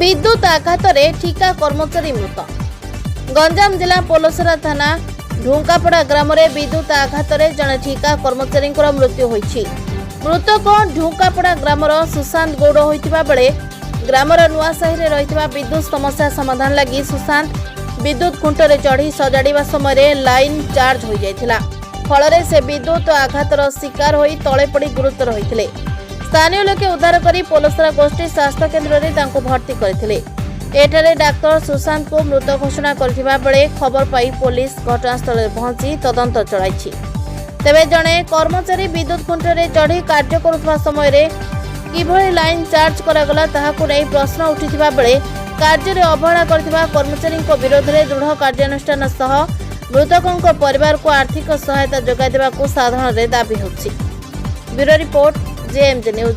विद्युत आघातरे ठिका कर्मचारी मृत। गंजाम जिला पोलसरा थाना ढुंकापड़ा ग्राम में विद्युत आघातरे जड़े ठिका कर्मचारी मृत्यु होईछि। मृतक ढुंकापड़ा ग्रामर सुशांत गौड़ होइतिबा बेले ग्रामर नुआसाही रही विद्युत समस्या समाधान लगी सुशांत विद्युत खुंटरे चढ़ी सजाड़ा समय लाइन चार्ज हो जाइथिला। फल से विद्युत आघातर शिकार होई तले पड़ी गुरुतर होइथिले। स्थानीय लोके उद्धार करी पोलसरा गोष्ठी स्वास्थ्य केन्द्र में भर्ती करथिले। एठारे डाक्टर सुशांत को मृत घोषणा करथिबा बेले खबर पाई पुलिस घटनास्थल में पहुंची तदंत चलाइछि। तेबे जणे कर्मचारी विद्युत खुंटरे चढ़ी कार्य करुवा समय किभଳି लाइन चार्ज करागला ताहाकु नै प्रश्न उठिथिबा बेले कार्य रे अवहेला करथिबा कर्मचारी विरोध में दृढ़ कार्यानुष्ठान सह मृतकों परिवार को आर्थिक सहायता जोगाई देबाकु साधारण दाबी होछि। Bureau report JMJ news.